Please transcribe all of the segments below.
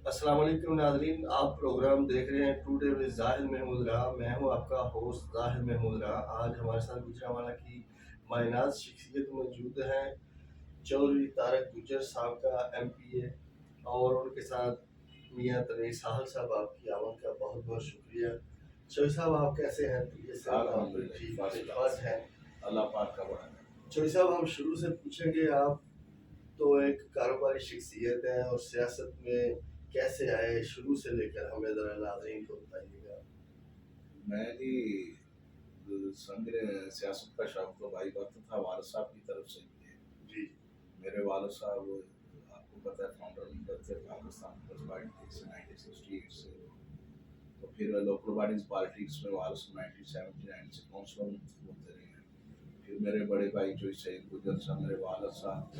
السلام علیکم ناظرین، آپ پروگرام دیکھ رہے ہیں ٹو ڈے ود ظاہر محمود راہ۔ میں ہوں آپ کا ہوسٹ ظاہر محمود راہ۔ آج ہمارے ساتھ گوجرانوالہ کی مایناز شخصیت موجود ہیں، چودھری طارق گجر صاحب کا MP اور ان کے ساتھ میاں تنویر ساحل صاحب۔ آپ کی آمد کا بہت بہت شکریہ۔ چودھری صاحب آپ کیسے ہیں؟ طبیعت سے الحمدللہ ٹھیک فرسٹ ٹھاک کلاس، ہیں؟ اللہ پاک کا بڑا ہے۔ چودھری صاحب ہم شروع سے پوچھیں گے، آپ تو ایک کاروباری شخصیت ہے اور سیاست میں کیسے آئے؟ شروع سے لے کر ہمیں ذرا ناظرین کو بتائیے گا۔ میں جی میرے سیاست کا شوق تو بھائی وقت تھا والد صاحب کی طرف سے بھی ہے۔ جی میرے والد صاحب آپ کو پتہ ہے فاؤنڈر ممبر تھے پاکستان پیپلز پارٹی سے 1968 سے، تو پھر لوکل باڈیز پالیٹکس میں والد صاحب 1979 سے کونسلر منتخب ہوتے رہے ہیں۔ پھر میرے بڑے بھائی جو سید گجر صاحب میرے والد صاحب،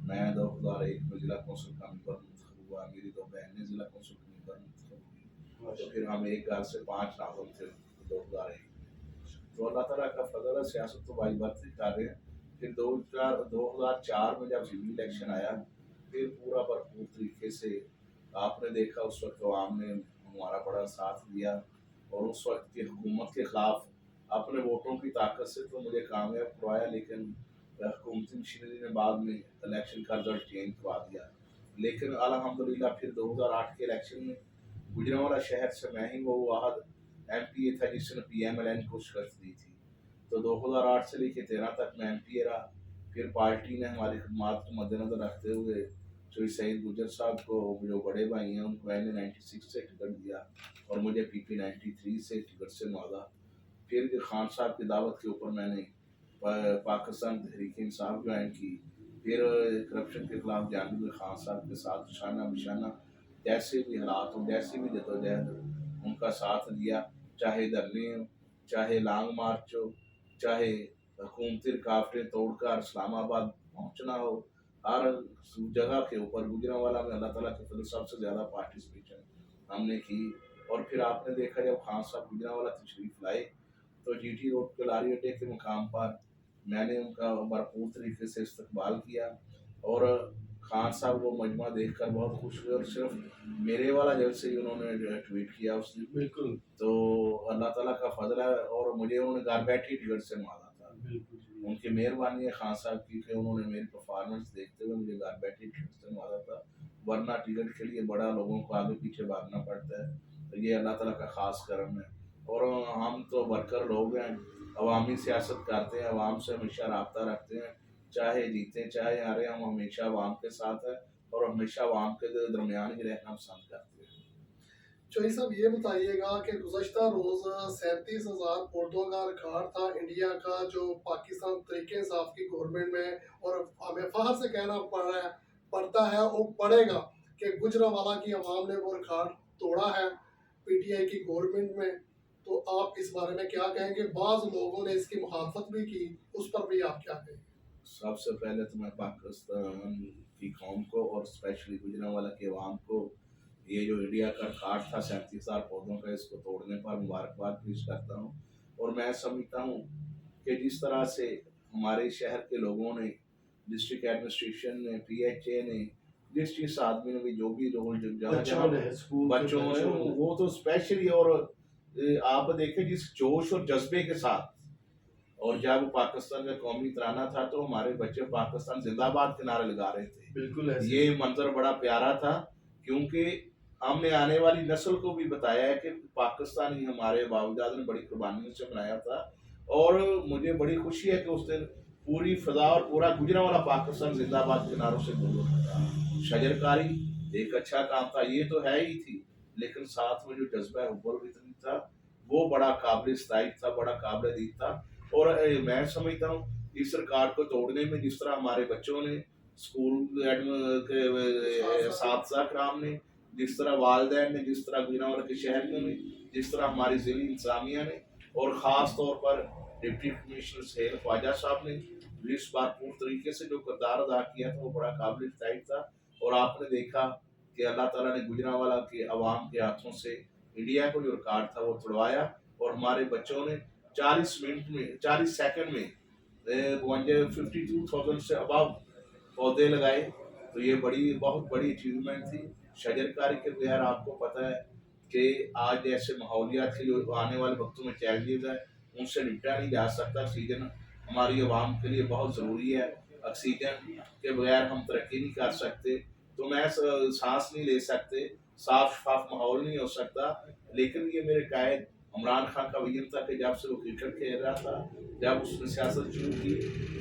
میں 2001 میں ضلع کونسل کا ممبر منتخب ہوا، میری دو بہنیں ضلع کونسل کا ممبر منتخب ہوئی، تو پھر ہم ایک گھر سے 5 ناظم تھے 2001 میں۔ تو اللہ تعالیٰ کا فضل ہے، سیاست تو بھائی برت ہی کر رہے ہیں۔ پھر 2004 میں جب ضمنی الیکشن آیا، پھر پورا بھرپور طریقے سے آپ نے دیکھا اس وقت عوام نے ہمارا بڑا ساتھ دیا، اور اس وقت کی حکومت کے خلاف اپنے ووٹوں کی طاقت سے تو مجھے کامیاب کروایا، لیکن حکومتی مشینری نے بعد میں الیکشن کا رزلٹ چینج کروا دیا۔ لیکن الحمدللہ پھر 2008 کے الیکشن میں گوجرانوالہ شہر سے میں ہی وہ واحد MP تھا جس نے PMLN کو شکست دی تھی۔ تو 2008 سے لے کے 13 تک میں MP رہا۔ پھر پارٹی نے ہماری خدمات کو مد نظر رکھتے ہوئے جو سعید گجر صاحب کو جو بڑے بھائی ہیں ان کو NA96 سے ٹکٹ دیا، اور مجھے PP93 سے ٹکٹ سے نوازا۔ پھر خان صاحب کی دعوت کے اوپر میں نے پاکستان تحریک انصاف جوائن کی۔ پھر کرپشن کے خلاف جانب خان صاحب کے ساتھ شانہ بشانہ جیسے بھی حالات ہوں، جیسی بھی جدوجہد ان کا ساتھ دیا، چاہے دھرنے ہوں، چاہے لانگ مارچ ہو، چاہے حکومتی رکاوٹیں توڑ کر اسلام آباد پہنچنا ہو، ہر جگہ کے اوپر گوجرانوالہ میں اللہ تعالیٰ کے فضل سب سے زیادہ پارٹیسپیشن ہم نے کی۔ اور پھر آپ نے دیکھا جب خان صاحب گوجرانوالہ تشریف لائے تو GT روڈ کے لاری اڈے کے مقام پر میں نے ان کا بھرپور طریقے سے استقبال کیا، اور خان صاحب وہ مجمع دیکھ کر بہت خوش ہوئے، اور صرف میرے والا جلسے ہی انہوں نے ٹویٹ کیا اس دن۔ بالکل تو اللہ تعالیٰ کا فضل ہے، اور مجھے انہوں نے گھر بیٹھے ٹکٹ سے نوازا تھا۔ بالکل ان کی مہربانی ہے خان صاحب کی کہ انہوں نے میری پرفارمنس دیکھتے ہوئے مجھے گھر بیٹھے ٹکٹ سے نوازا تھا، ورنہ ٹکٹ کے لیے بڑا لوگوں کو آگے پیچھے بھاگنا پڑتا ہے۔ تو یہ اللہ تعالیٰ کا خاص کرم ہے، اور ہم تو ورکر لوگ ہیں، عوامی سیاست کرتے ہیں، عوام سے ہمیشہ رابطہ رکھتے ہیں، چاہے جیتے چاہے ہارے، ہم ہمیشہ عوام کے ساتھ ہیں اور ہمیشہ عوام کے درمیان ہی رہنا پسند کرتے ہیں۔ چوہی صاحب یہ بتائیے گا کہ گزشتہ روز 37,000 ووٹوں کا ریکارڈ تھا انڈیا کا جو پاکستان تحریک انصاف کی گورنمنٹ میں، اور ہمیں فخر سے کہنا پڑتا ہے اور پڑے گا کہ گوجرانوالہ کی عوام نے وہ ریکارڈ توڑا ہے PTI کی گورنمنٹ میں۔ تو آپ اس بارے میں کیا کہیں گے؟ بعض لوگوں نے اس کی مخالفت بھی کی، اس پر بھی آپ کیا کہیں گے؟ سب سے پہلے تو میں پاکستان کی قوم کو اور اسپیشلی گوجرانوالہ کے عوام کو یہ جو انڈیا کا ریکارڈ تھا 37,000 پودوں کا، اس کو توڑنے پر مبارکباد پیش کرتا ہوں۔ اور میں سمجھتا ہوں کہ جس طرح سے ہمارے شہر کے لوگوں نے، ڈسٹرکٹ ایڈمنسٹریشن نے، PHA نے، جس چیز آدمی نے بھی جو بھی رول جہاں بچوں نے وہ تو اسپیشلی، اور آپ دیکھیں جس جوش اور جذبے کے ساتھ، اور جب پاکستان کا قومی ترانہ تھا تو ہمارے بچے پاکستان زندہ باد کے نعرے لگا رہے تھے۔ بالکل ایسے یہ منظر بڑا پیارا تھا، کیونکہ ہم نے آنے والی نسل کو بھی بتایا ہے کہ پاکستان ہی ہمارے باوجود نے بڑی قربانیوں سے بنایا تھا۔ اور مجھے بڑی خوشی ہے کہ اس دن پوری فضا اور پورا گوجرانوالہ پاکستان زندہ باد کے نعروں سے گونج اٹھا تھا۔ شجرکاری ایک اچھا کام تھا، یہ تو ہے ہی تھی، لیکن ساتھ میں جو جذبہ حب الوطنی تھا وہ بڑا قابل ستائش تھا، بڑا قابل دید تھا۔ اور میں سمجھتا ہوں اس ریکارڈ کو توڑنے میں جس طرح ہمارے بچوں نے، اسکول کے اساتذہ کرام نے، جس طرح والدین نے، جس طرح گوجرانوالہ کے شہریوں نے، جس طرح ہماری ضلعی انتظامیہ نے، اور خاص طور پر ڈپٹی کمشنر سہیل خواجہ صاحب نے اس بار پور طریقے سے جو کردار ادا کیا تھا وہ بڑا قابل ستائش تھا۔ اور آپ نے دیکھا کہ اللہ تعالیٰ نے گوجرانوالہ کے عوام کے ہاتھوں سے انڈیا کو جو ریکارڈ تھا وہ توڑوایا، اور ہمارے بچوں نے 40 سیکنڈ میں 52,000 سے ابو پودے لگائے۔ تو یہ بہت بڑی اچیومنٹ تھی۔ शजरकारी के बगैर आपको पता है कि आज जैसे माहौलियात के लिए आने वाले वक्तों में चैलेंजेस हैं, उनसे निपटा नहीं जा सकता। ऑक्सीजन हमारी आवाम के लिए बहुत ज़रूरी है, ऑक्सीजन के बगैर हम तरक्की नहीं कर सकते, तो मैं सांस नहीं ले सकते, साफ शफाफ माहौल नहीं हो सकता। लेकिन ये मेरे कायद इमरान खान का विजन था कि जब से वो क्रिकेट खेल रहा था, जब उसने सियासत शुरू की,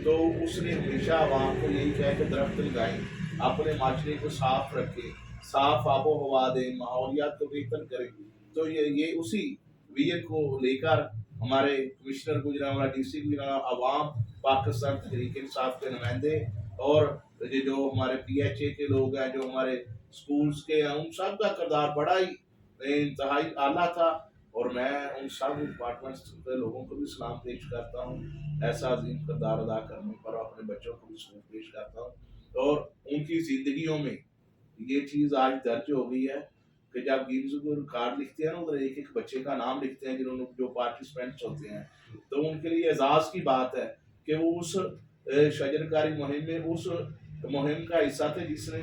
तो उसने हमेशा आवाम को यही कहा कि दरख्त लगाएं, अपने माशरे को साफ रखें, साफ आबो हवा दें, माहौलियात को बेहतर करें। तो ये उसी विजन को लेकर हमारे कमिश्नर गुजरांवाला, डीसी गुजरांवाला, अवाम, पाकिस्तान तहरीक इंसाफ के नुमाइंदे और ये जो हमारे PHA के लोग हैं, जो हमारे स्कूल्स के हैं, उन सब का किरदार बड़ा ही इंतहाई आला था। और मैं उन सब डिपार्टमेंट्स के लोगों को भी सलाम पेश करता हूँ ऐसा अजीम किरदार अदा करने पर, अपने बच्चों को भी सलाम पेश करता हूँ। और उनकी ज़िंदगियों में ये चीज़ आज दर्ज हो गई है कि जब गिनीज बुक रिकॉर्ड लिखते हैं ना, उधर एक एक बच्चे का नाम लिखते हैं जिन्होंने जो पार्टिसिपेंट्स होते हैं, तो उनके लिए एजाज़ की बात है कि वो उस शजरकारी मुहिम में, उस मुहिम का हिस्सा थे जिसने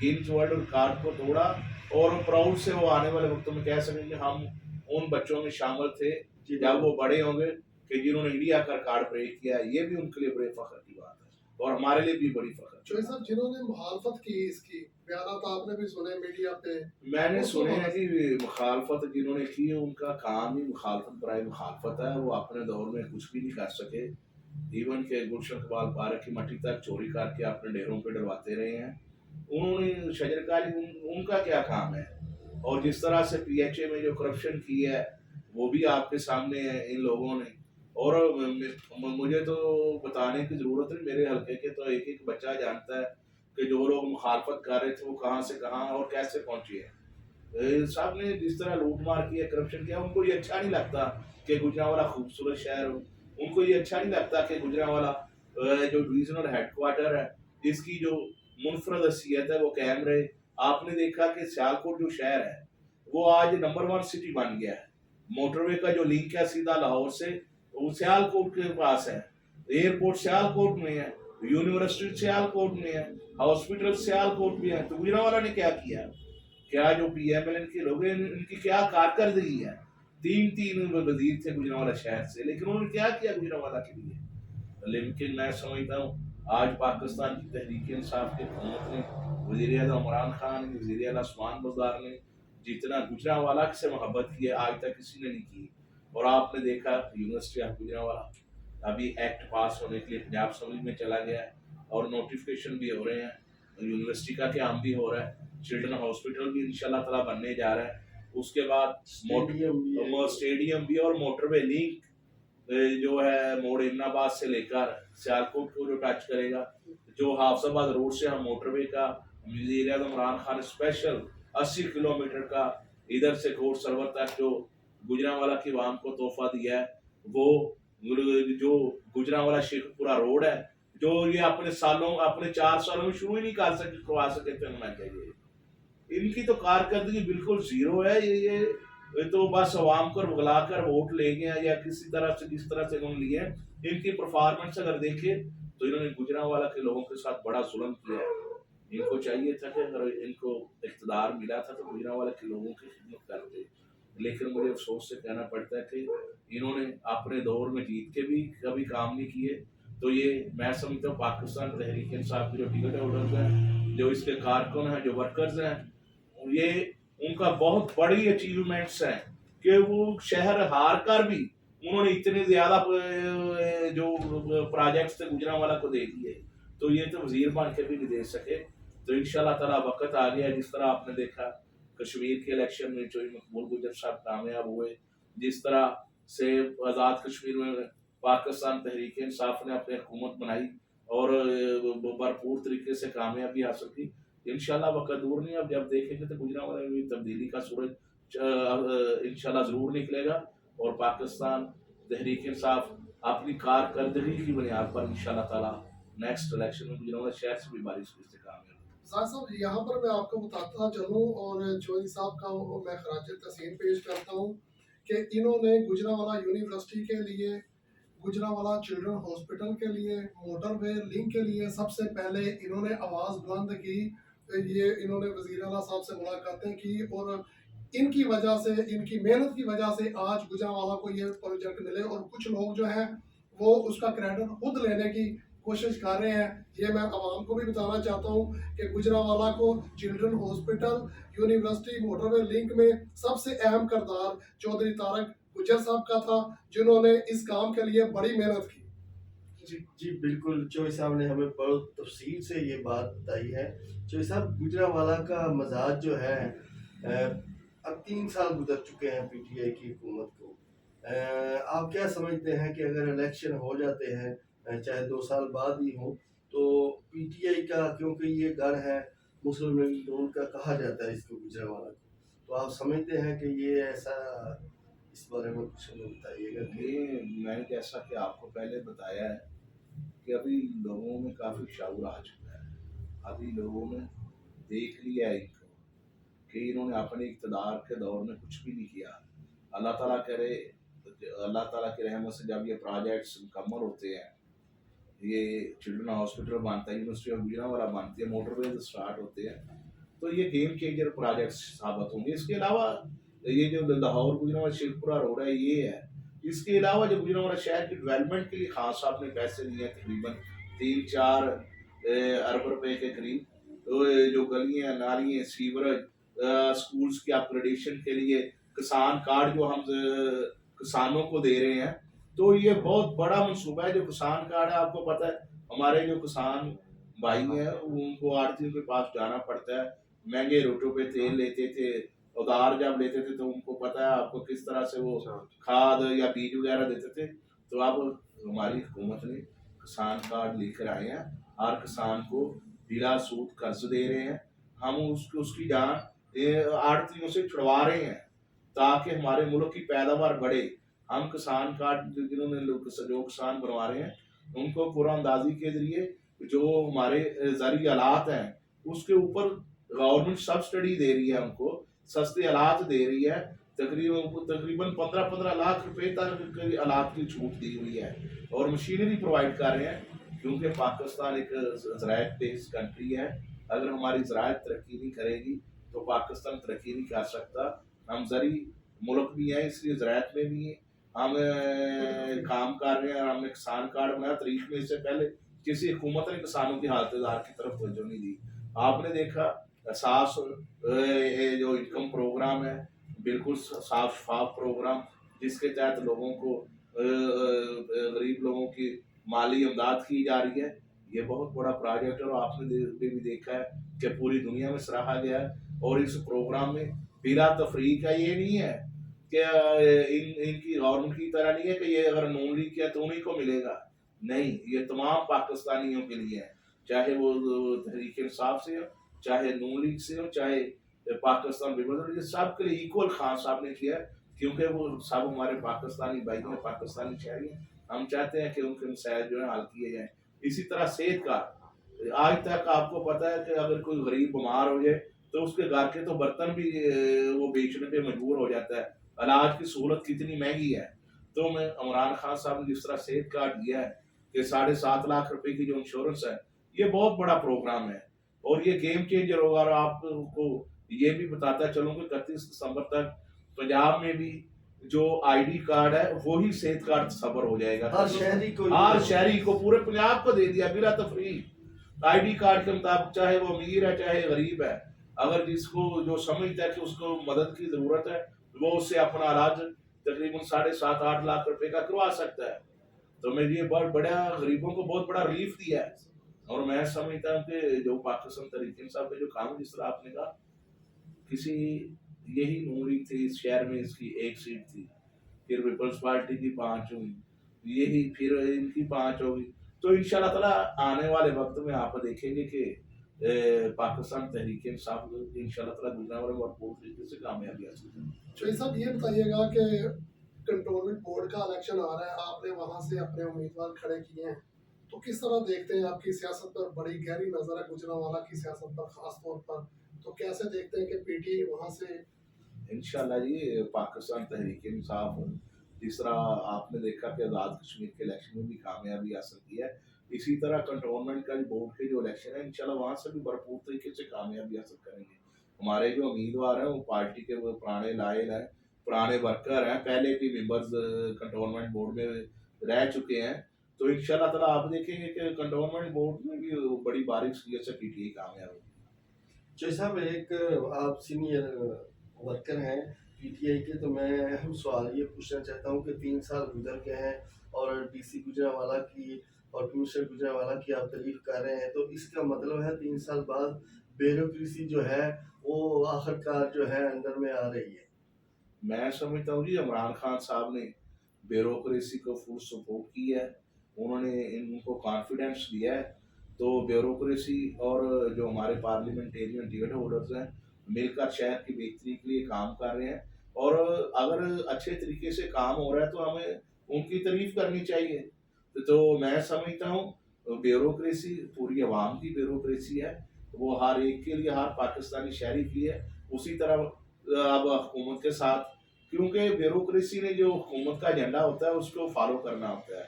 गिनीज वर्ल्ड रिकॉर्ड को तोड़ा। और प्राउड से वो आने वाले वक्तों में कह सकेंगे हम उन बच्चों में शामिल थे जब वो बड़े होंगे कि जिन्होंने इंडिया का रिकॉर्ड ब्रेक किया। ये भी उनके लिए बड़े फख्र की बात है और हमारे लिए भी बड़ी फख्र। चौधरी साहब, जिन्होंने मुखालफत की इसकी बयानात आपने भी सुने मीडिया पे, मैंने सुने हैं कि मुखालफत जिन्होंने की उनका काम ही मुखालफत बराए मुखालफत है, वो अपने दौर में कुछ भी नहीं कर सके। इवन के गुलशन इकबाल पार्क की मट्टी तक चोरी करके अपने डेरों पे डलवाते रहे हैं। उन्होंने शजरकारी उनका क्या काम है? और जिस तरह से PHA में जो करप्शन की है वो भी आपके सामने है इन लोगों ने। और मुझे तो बताने की ज़रूरत नहीं, मेरे हल्के के तो एक एक बच्चा जानता है कि जो लोग मुखालफत कर रहे थे वो कहाँ से कहाँ और कैसे पहुँचे हैं। साहब ने जिस तरह लूट मार की है, करप्शन किया, उनको ये अच्छा नहीं लगता कि गुजरांवाला खूबसूरत शहर हो, उनको ये अच्छा नहीं लगता कि गुजरांवाला जो डिविजनल हेडक्वार्टर है इसकी जो मुनफरद हैसियत है वो कायम रहे। आपने देखा कि सियालकोट जो शहर है वो आज नंबर 1 सिटी बन गया है। मोटरवे का जो लिंक है सीधा लाहौर से वो सियालकोट के पास है, एयरपोर्ट सियालकोट में है, यूनिवर्सिटी सियालकोट में है, हॉस्पिटल सियालकोट में है। तो गुजरांवाला ने क्या किया? क्या जो PMLN के लोग हैं इनकी क्या कारकर्दगी है? 3 वजीर थे गुजरांवाला शहर से, लेकिन उन्होंने क्या किया गुजरांवाला के लिए? लेकिन मैं समझता हूँ आज पाकिस्तान की तहरीक इंसाफ की हुकूमत ने, वज़ीर आज़म इमरान खान ने, वज़ीर आला उस्मान बुज़दार ने जितना गुजरांवाला से मोहब्बत की है आज तक किसी ने नहीं की। और आपने देखा यूनिवर्सिटी ऑफ गुजरांवाला अभी एक्ट पास होने के लिए पंजाब असेंबली में चला गया है और नोटिफिकेशन भी हो रहे हैं, यूनिवर्सिटी का काम भी हो रहा है, चिल्ड्रन हॉस्पिटल भी इंशाल्लाह ताला बनने जा रहा है। उसके बाद स्टेडियम भी और मोटरवे लिंक जो है मोड़ इमनाबाद से लेकर सियालकोट को जो टच करेगा, जो हाफजाबाद रोड से हम मोटरवे का वज़ीर आज़म इमरान खान स्पेशल 80 किलोमीटर का इधर से कोट सरवर तक जो गुजरांवाला की आवाम को तोहफा दिया है, वो जो गुजरांवाला शेखपुरा रोड है जो ये अपने 4 सालों में शुरू ही नहीं कर सके करवा सके थे होना चाहिए। इनकी तो कारकर्दगी बिल्कुल जीरो है। ये तो बस आवाम को बुला कर वोट ले गए या किसी तरह से जिस तरह से उन्होंने लिए। इनकी परफॉर्मेंस अगर देखें तो इन्होंने गुजरांवाला के लोगों के साथ बड़ा जुल्म किया है। इनको चाहिए था कि अगर इनको इख्तिदार मिला था तो गुजरांवाला के लोगों की खिदमत करते, लेकिन मुझे अफसोस से कहना पड़ता है कि इन्होंने अपने दौर में जीत के भी कभी काम नहीं किए। तो ये मैं समझता हूँ पाकिस्तान तहरीक इंसाफ के जो टिकट होल्डर्स हैं, जो इसके कारकुन हैं, जो वर्कर्स हैं, ये उनका बहुत बड़ी अचीवमेंट्स हैं कि वो शहर हार कर भी उन्होंने इतने ज़्यादा जो प्रोजेक्ट्स थे गुजरांवाला को दे दिए, तो ये तो वज़ीर बन के भी नहीं दे सके। तो इंशाल्लाह ताला वक्त आ गया। जिस तरह आपने देखा कश्मीर के इलेक्शन में जो मकबूल गुजर साहब कामयाब हुए, जिस तरह से आज़ाद कश्मीर में पाकिस्तान तहरीक इंसाफ ने अपनी हुकूमत बनाई और भरपूर तरीके से कामयाबी हासिल की। इंशाल्लाह वक्त दूर नहीं, अब जब देखेंगे तो गुजरांवाला में तब्दीली का सूरज इंशाल्लाह ज़रूर निकलेगा और पाकिस्तान तहरीक इंसाफ अपनी कारकर्दगी की बुनियाद पर इंशाल्लाह ताला नेक्स्ट इलेक्शन में गुजरांवाला शहर से भी बारिश की कामयाब। साहब यहाँ पर मैं आपको बताता चलूँ और चौधरी साहब का मैं खराज तहसीन पेश करता हूँ कि इन्होंने गुजरांवाला यूनिवर्सिटी के लिए, गुजरांवाला चिल्ड्रन हॉस्पिटल के लिए, मोटरवे लिंक के लिए सबसे पहले इन्होंने आवाज़ बुलंद की ये इन्होंने वज़ीर आला साहब से मुलाकातें की और इनकी वजह से, इनकी मेहनत की वजह से आज गुजरांवाला को ये प्रोजेक्ट मिले और कुछ लोग जो हैं वो उसका क्रेडिट खुद लेने की कोशिश कर रहे हैं। ये मैं आवाम को भी बताना चाहता हूँ कि गुजरांवाला को children hospital, university, motorway link में सबसे अहम किरदार चौधरी तारक गुज्जर साहब का था, जिन्होंने इस काम के लिए बड़ी मेहनत की। जी बिल्कुल, चौधरी साहब ने हमें बहुत तफसील से ये बात बताई है। चौधरी साहब, गुजरांवाला का मजाज जो है, अब 3 साल गुजर चुके हैं पीटीआई की हुकूमत को। आप क्या समझते हैं कि अगर इलेक्शन हो जाते हैं, चाहे 2 साल बाद ही हो, तो पीटीआई का, क्योंकि ये गढ़ है मुस्लिम लीग नून का कहा जाता है इसको, गुजरांवाला को, तो आप समझते हैं कि ये ऐसा, इस बारे में कुछ हमें बताइएगा कि ये मैंने जैसा कि आपको पहले बताया है कि अभी लोगों में काफ़ी शऊर आ चुका है। अभी लोगों ने देख लिया है इनको कि इन्होंने अपने इक़्तिदार के दौर में कुछ भी नहीं किया। अल्लाह ताला करे, अल्लाह ताला की रहमत से जब ये प्रोजेक्ट्स मुकम्मल होते हैं, ये चिल्ड्रन हॉस्पिटल बनता है, यूनिवर्सिटी ऑफ गुजरांवाला बनती है, मोटरवेज स्टार्ट होते हैं, तो ये गेम चेंजर प्रोजेक्ट्स साबित होंगे। इसके अलावा ये जो लाहौर गुजरांवाला शेखपुरा रोड है ये है, इसके अलावा जो गुजरांवाला शहर की डेवलपमेंट के लिए खान साहब ने पैसे दिए हैं तकरीबन 3-4 अरब रुपए के करीब। तो जो गलियां नालियां सीवरेज, स्कूल्स की अपग्रेडेशन के लिए किसान कार्ड जो हम किसानों को दे रहे हैं, तो ये बहुत बड़ा मंसूबा है। जो किसान कार्ड है, आपको पता है हमारे जो किसान भाई हैं उनको आड़तियों के पास जाना पड़ता है, महंगे रेटों पे तेल लेते थे, उधार जब लेते थे तो उनको पता है आपको किस तरह से वो खाद या बीज वगैरह देते थे। तो अब हमारी हुकूमत ने किसान कार्ड लेकर आए हैं, हर किसान को बिला सूद कर्ज दे रहे हैं। हम उसकी जान आड़तियों से छुड़वा रहे हैं ताकि हमारे मुल्क की पैदावार बढ़े। हम किसान कार्ड जिन्होंने जो किसान बनवा रहे हैं उनको कुरानंदाजी के जरिए जो हमारे ज़रूरी हालात हैं उसके ऊपर गवर्नमेंट सब्सिडी दे रही है, उनको सस्ते हालात दे रही है। तकरीबन 15-15 लाख रुपए तक के हालात की छूट दी हुई है और मशीनरी प्रोवाइड कर रहे हैं, क्योंकि पाकिस्तान एक ज़राअत बेस्ड कंट्री है। अगर हमारी ज़राअत तरक्की नहीं करेगी तो पाकिस्तान तरक्की नहीं कर सकता। हम ज़री मुल्क भी हैं, इसलिए ज़राअत में भी हम काम कर रहे हैं और हमने किसान कार्ड बनाया। तारीख में इससे पहले किसी हुकूमत ने किसानों की हालत की तरफ तवज्जो नहीं दी। आपने देखा साफ जो इनकम प्रोग्राम है, बिल्कुल साफ शफाफ प्रोग्राम, जिसके तहत लोगों को गरीब लोगों की माली इमदाद की जा रही है। ये बहुत बड़ा प्रोजेक्ट है और आपने भी देखा है कि पूरी दुनिया में सराहा गया है। और इस प्रोग्राम में बिला तफरीक का ये नहीं है कि इनकी गवर्नमेंट की तरह नहीं है कि ये अगर नून लीग किया तो उन्हीं को मिलेगा। नहीं, ये तमाम पाकिस्तानियों के लिए है, चाहे वो तहरीक इंसाफ से हो, चाहे नून लीग से हो, चाहे पाकिस्तान पीपल्स, ये सब के लिए इक्वल खान साहब ने किया है, क्योंकि वो सब हमारे पाकिस्तानी भाई हैं, पाकिस्तानी शहरी हैं। हम चाहते हैं कि उनके मसाइल जो है हल किए जाएं। इसी तरह सेहत का आज तक आपको पता है कि अगर कोई गरीब बीमार हो जाए तो उसके घर के तो बर्तन भी वो बेचने पे मजबूर हो जाता है। इलाज की सहूलत कितनी महंगी है। तो मैं इमरान खान साहब ने जिस तरह सेहत कार्ड दिया है कि 7.5 लाख रुपए की जो इंश्योरेंस है, ये बहुत बड़ा प्रोग्राम है और ये गेम चेंजर होगा। और आपको ये भी बताता चलूँ कि 31 दिसंबर तक पंजाब में भी जो आईडी कार्ड है वही सेहत कार्ड सबर हो जाएगा। हर शहरी को पूरे पंजाब को दे दिया बिला तफरीक आईडी कार्ड के मुताबिक, चाहे वो अमीर है चाहे गरीब है। अगर जिसको जो समझता है कि उसको मदद की जरूरत है वो उससे अपना इलाज तकरीबन 7.5-8 लाख रुपए का करवा सकता है। तो मैं ये बहुत बड़ा गरीबों को बहुत बड़ा रिलीफ दिया है। और मैं समझता हूँ कि जो पाकिस्तान तहरीक इंसाफ के जो काम, जिस तरह आपने कहा, किसी यही नून लीग थी इस शहर में, इसकी 1 सीट थी, फिर पीपल्स पार्टी की 5 हुई, यही फिर इनकी 5 होगी। तो इंशाल्लाह ताला आने वाले वक्त में आप देखेंगे कि पाकिस्तान तहरीक इंसाफ इंशाल्लाह ताला गुजरांवाला में भरपूर तरीके से कामयाबी हासिल करेगी। शहीद साहब, ये बताइएगा कि कंटोनमेंट बोर्ड का इलेक्शन आ रहा है, आपने वहां से अपने उम्मीदवार खड़े किए हैं, तो किस तरह देखते हैं? आपकी सियासत पर बड़ी गहरी नजर है, गुजरांवाला की सियासत पर खास तौर पर, तो कैसे देखते हैं कि पीटी वहां से? इंशाल्लाह जी, पाकिस्तान तहरीक इंसाफ जिस तरह आपने देखा कि आज़ाद कश्मीर के इलेक्शन में भी कामयाबी हासिल की है, इसी तरह कंटोनमेंट का जो बोर्ड के जो इलेक्शन है इंशाल्लाह वहाँ से भी भरपूर तरीके से कामयाबी हासिल करेंगे। हमारे जो उम्मीदवार हैं वो पार्टी के वो पुराने लायल हैं, पुराने वर्कर हैं, पहले भी मेंबर्स कंटोनमेंट बोर्ड में रह चुके हैं। तो इंशाल्लाह ताला आप देखेंगे कि कंटोनमेंट बोर्ड में भी बड़ी बारीकी से पीटीआई कामयाब होगी। जय साहब, एक आप सीनियर वर्कर हैं पीटीआई के, तो मैं अहम सवाल ये पूछना चाहता हूँ कि 3 साल गुजर गए हैं और डीसी गुजरांवाला की और कमिश्नर गुजरांवाला की आप तारीफ कर रहे हैं, तो इसका मतलब है 3 साल बाद ब्यूरोक्रेसी जो है वो आखिरकार जो है अंडर में आ रही है। मैं समझता हूँ जी इमरान खान साहब ने ब्यूरोक्रेसी को फुल सपोर्ट किया है, उन्होंने इनको कॉन्फिडेंस दिया है। तो ब्यूरोक्रेसी और जो हमारे पार्लियामेंटेरियन टिकट होल्डर्स हैं मिलकर शहर की बेहतरी के लिए काम कर रहे हैं, और अगर अच्छे तरीके से काम हो रहा है तो हमें उनकी तारीफ करनी चाहिए। तो मैं समझता हूँ ब्यूरोक्रेसी पूरी आवाम की ब्यूरोक्रेसी है, वो हर एक के लिए, हर पाकिस्तानी शहरी की है। उसी तरह अब हुकूमत के साथ, क्योंकि ब्यूरोक्रेसी ने जो हुकूमत का एजेंडा होता है उसको फॉलो करना होता है।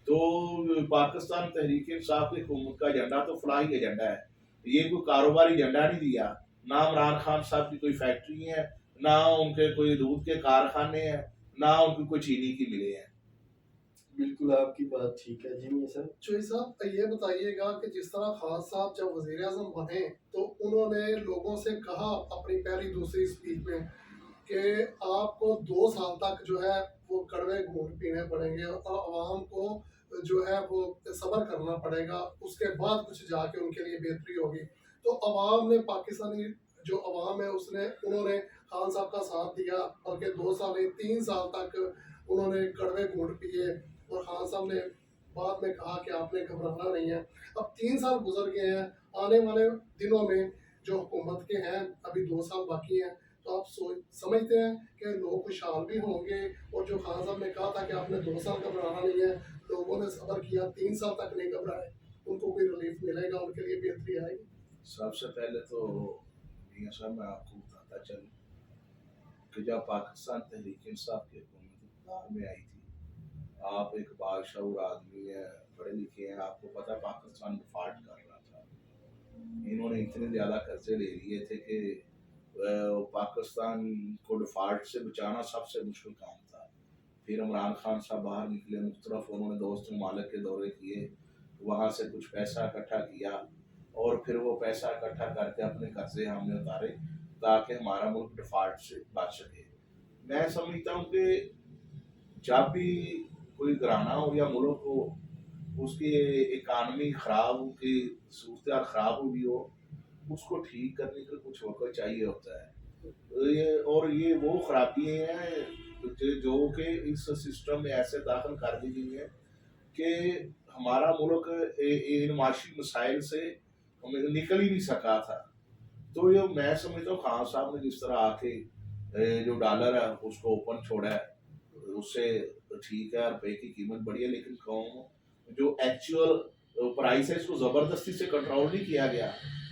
तो पाकिस्तान तहरीक इंसाफ की हुकूमत का एजेंडा तो फलाही एजेंडा है, ये कोई कारोबारी एजेंडा नहीं दिया। ना इमरान खान साहब की कोई फैक्ट्री है, ना उनके कोई दूध के कारखाने हैं, ना उनकी कोई चीनी की मिलें हैं। बिल्कुल आपकी बात ठीक है जी मियां साहब। चोई साहब ये बताइएगा कि जिस तरह खान साहब जब वजीर आजम बने तो उन्होंने लोगों से कहा अपनी पहली दूसरी स्पीच में कि आपको 2 साल तक जो है वो कड़वे घूंट पीने पड़ेंगे और आवाम को जो है वो सब्र करना पड़ेगा, उसके बाद कुछ जाके उनके लिए बेहतरी होगी। तो आवाम ने, पाकिस्तानी जो आवाम है उसने, उन्होंने खान साहब का साथ दिया, बल्कि 2 साल नहीं 3 साल तक उन्होंने कड़वे घूंट पिए और खान साहब ने बाद में कहा कि आपने घबराना नहीं है। अब 3 साल गुजर गए हैं, आने वाले दिनों में जो हुकूमत के हैं अभी 2 साल बाकी हैं, तो आप समझते हैं कि लोग खुशहाल भी होंगे? और जो खान साहब ने कहा था कि आपने 2 साल घबराना नहीं है, लोगों ने सब्र किया, 3 साल तक नहीं घबराए, उनको कोई रिलीफ मिलेगा, उनके लिए बेहतरी आएगी? सबसे पहले तो मियां साहब मैं आपको बताता चलूं कि जब पाकिस्तान तहरीक इंसाफ की हुकूमत इक़्तिदार में आई थी, आप एक बाशऊर आदमी हैं, पढ़े लिखे हैं, आपको पता है पाकिस्तान डिफॉल्ट कर रहा था। इन्होंने इतने ज़्यादा कर्जे ले लिए थे कि पाकिस्तान को डिफॉल्ट से बचाना सबसे मुश्किल काम था। फिर इमरान खान साहब बाहर निकले, मुख्तलिफ उन्होंने दोस्त ममालिक के दौरे किए, वहाँ से कुछ पैसा इकट्ठा किया और फिर वो पैसा इकट्ठा करके अपने कर्जे हमने उतारे ताकि हमारा मुल्क डिफॉल्ट से बच सके। मैं समझता हूँ कि जब भी कोई घराना हो या मुल्क हो, उसकी इकानमी ख़राब हो, की सूरत ख़राब हुई हो, उसको ठीक करने का कुछ वक्त चाहिए होता है। ये वो खराबी हैं जो कि इस सिस्टम में ऐसे दाखिल कर दी गई है कि हमारा मुल्क इन माशी मसाइल से निकल ही नहीं सका था। तो ये मैं समझता हूँ खान साहब ने जिस तरह आके जो डॉलर है उसको ओपन छोड़ा है, उससे ठीक है, रुपए की कीमत बढ़ी है, लेकिन कौन जो एक्चुअल प्राइस है इसको ज़बरदस्ती से कंट्रोल नहीं किया गया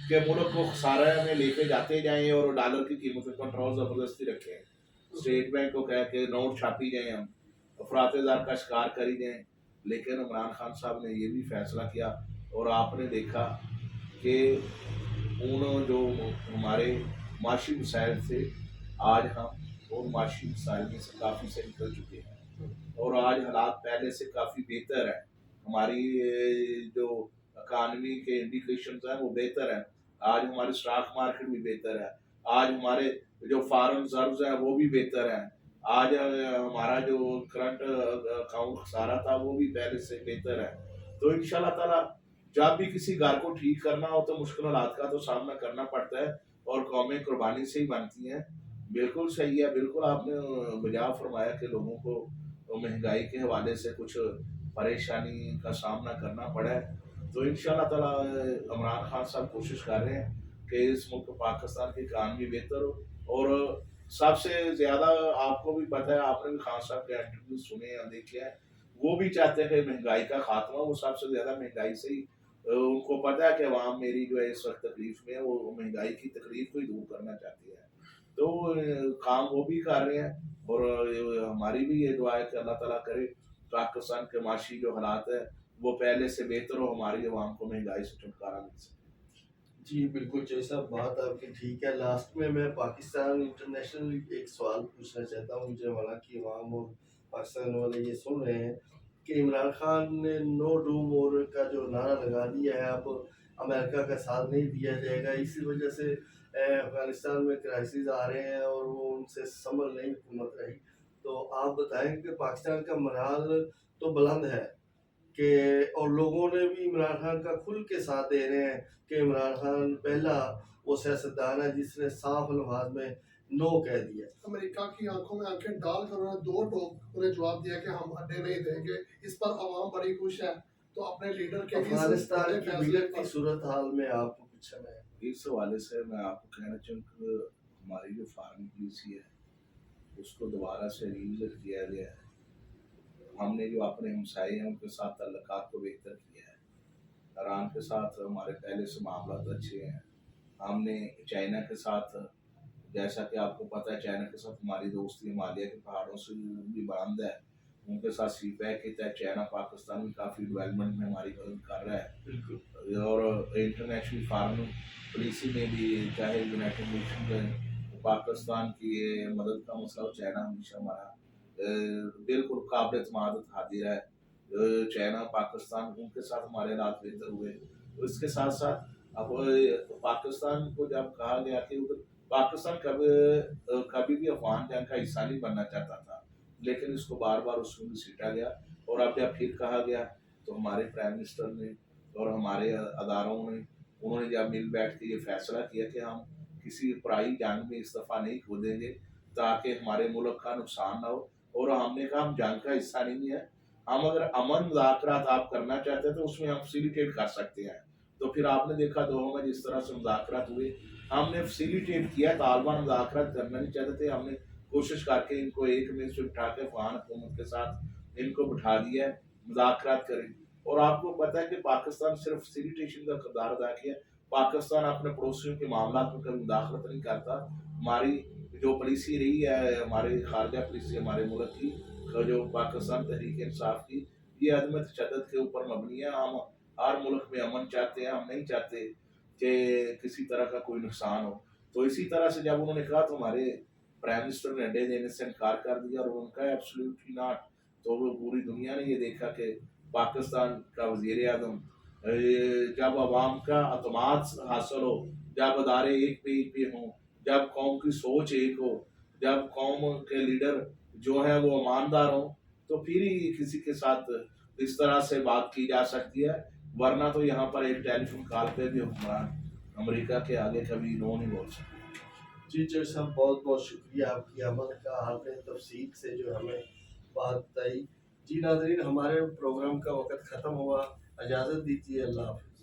कि मुल्क को खसारे में लेके जाते जाएं और डॉलर की कीमत में कंट्रोल ज़बरदस्ती रखें। स्टेट बैंक को कह के नोट छापी जाए, हम अफरात-ए-ज़र का शिकार करी जाएं। लेकिन इमरान खान साहब ने ये भी फैसला किया और आपने देखा कि उन जो हमारे माशी मसाइल थे, आज हम उन माशी मसाइल में से काफ़ी से निकल चुके हैं और आज हालात पहले से काफ़ी बेहतर है। हमारी जो इकानमी के इंडिकेशंस हैं वो बेहतर हैं। आज हमारी स्टॉक मार्केट भी बेहतर है, आज हमारे जो फॉरेन रिजर्व्स हैं वो भी बेहतर हैं, आज हमारा जो करंट अकाउंट खसारा था वो भी पहले से बेहतर है। तो इंशाल्लाह ताला जब भी किसी घर को ठीक करना हो तो मुश्किल हालात का तो सामना करना पड़ता है और कौमें कुर्बानी से ही बनती हैं। बिल्कुल सही है, बिल्कुल आपने बजा फरमाया कि लोगों को महंगाई के हवाले से कुछ परेशानी का सामना करना पड़ा है। तो इंशाल्लाह ताला इमरान खान साहब कोशिश कर रहे हैं कि इस मुल्क पाकिस्तान की इकानमी बेहतर हो। और सबसे ज़्यादा आपको भी पता है, आपने भी खान साहब के इंटरव्यू सुने या देखे हैं, वो भी चाहते हैं कि महंगाई का खात्मा, वो सबसे ज़्यादा महंगाई से ही उनको पता है कि अवाम मेरी जो है इस वक्त तकलीफ में है, वो महंगाई की तकलीफ को ही दूर करना चाहती है। तो काम वो भी कर रहे हैं और हमारी भी ये दुआ है कि अल्लाह ताला करे पाकिस्तान के माशी जो हालात है वो पहले से बेहतर हो, हमारी आवाम को महंगाई से छुटकारा मिल सके। जी बिल्कुल जय साहब, बात आपकी ठीक है। लास्ट में मैं पाकिस्तान इंटरनेशनल एक सवाल पूछना चाहता हूँ, मुझे वाला कि अवाम और पाकिस्तान वाले ये सुन रहे हैं कि इमरान खान ने नो डू मोर का जो नारा लगा दिया है, अब अमेरिका का साथ नहीं दिया जाएगा, इसी वजह से अफगानिस्तान में क्राइसिस आ रहे हैं और वो उनसे संभल नहीं हुकूमत रही। तो आप बताएं कि पाकिस्तान का मराल तो बुलंद है कि, और लोगों ने भी इमरान खान का खुल के साथ दे रहे हैं कि इमरान खान पहला वो सियासतदान है जिसने साफ अल्फाज में नो कह दिया। अमेरिका की आंखों में आंखें डालकर उन्होंने दो टोक उन्हें जवाब दिया कि हम अड्डे नहीं देंगे। इस पर आवाम बड़ी खुश है। तो अपने लीडर के इस अफगानिस्तान बड़े की फैसले बिगड़ती पर सूरत हाल में आपको कुछ समय है। इस हवाले से मैं आपको कहना चाहूँ कि हमारी जो फॉरेन पॉलिसी है उसको दोबारा से रिविजिट किया गया है। हमने जो अपने हमसाए हैं उनके साथ ताल्लुकात को बेहतर किया है। ईरान के साथ हमारे पहले से मामला अच्छे हैं। हमने चाइना के साथ, जैसा कि आपको पता है, चाइना के साथ हमारी दोस्ती हिमालय के पहाड़ों से भी बुलंद है। उनके साथ सीपैक के तहत चाइना पाकिस्तान में काफ़ी डेवलपमेंट में हमारी मदद कर रहा है। बिल्कुल। और इंटरनेशनल फॉरेन पॉलिसी में भी, चाहे यूनाइटेड नेशन में पाकिस्तान की ये मदद का मसला हो, चाइना हमेशा हमारा बिल्कुल काबिल एतमाद हाजिर है। चाइना पाकिस्तान उनके साथ हमारे हालात बेहतर हुए। इसके साथ साथ अब पाकिस्तान को जब कहा गया कि उधर पाकिस्तान कभी भी अफगान जंग का हिस्सा नहीं बनना चाहता था, लेकिन इसको बार बार उसमें घसीटा गया। और अब जब फिर कहा गया तो हमारे प्राइम मिनिस्टर ने और हमारे अदारों ने, उन्होंने जब मिल बैठ के ये फैसला किया कि हम किसी पराई जंग में इस्तीफा नहीं खोदेंगे ताकि हमारे मुल्क का नुकसान ना हो। और हमने कहा हम जंग का हिस्सा नहीं है, हम अगर अमन मुज़ाकरात आप करना चाहते हैं तो उसमें हम फैसिलिटेट कर सकते हैं। तो फिर आपने देखा दोहा में जिस तरह से मुज़ाकरात हुए, हमने फैसिलिटेट किया। तालिबान मुज़ाकरात करना नहीं चाहते थे, हमने कोशिश करके इनको एक में से उठा के अफगान हुकूमत के साथ इनको बिठा दिया है, मुज़ाकरात करें। और आपको पता है कि पाकिस्तान सिर्फ फैसिलिटेशन का किरदार अदा किया। पाकिस्तान अपने पड़ोसियों के मामला में कभी मुदाखलत नहीं करता। हमारी जो पॉलिसी रही है, हमारे खारजा पॉलिसी हमारे मुल्क की, जो पाकिस्तान तहरीक इंसाफ की, ये अदम तशद्दुद के ऊपर मबनी है। हम हर मुल्क में अमन चाहते हैं, हम नहीं चाहते कि किसी तरह का कोई नुकसान हो। तो इसी तरह से जब उन्होंने कहा तो हमारे प्राइम मिनिस्टर ने अड्डे देने से इनकार कर दिया और उनका एब्सोल्युटली नॉट। तो वो पूरी दुनिया ने ये देखा कि पाकिस्तान का वज़ीर आज़म जब अवाम का अतमाद हासिल हो, जब अदारे एक पे हों, जब कौम की सोच एक हो, जब कौम के लीडर जो है वो ईमानदार हों, तो फिर ही किसी के साथ इस तरह से बात की जा सकती है। वरना तो यहाँ पर एक टेलीफोन कॉल पे भी हुक्मरान अमेरिका के आगे कभी नो नहीं बोल सकते। जी जय साहब, बहुत बहुत शुक्रिया आपकी अमल का, आपने तफसील से जो हमें बात बताई। जी नाज़रीन, हमारे प्रोग्राम का वक्त ख़त्म हुआ, इजाज़त दीजिए, अल्लाह हाफ़िज़।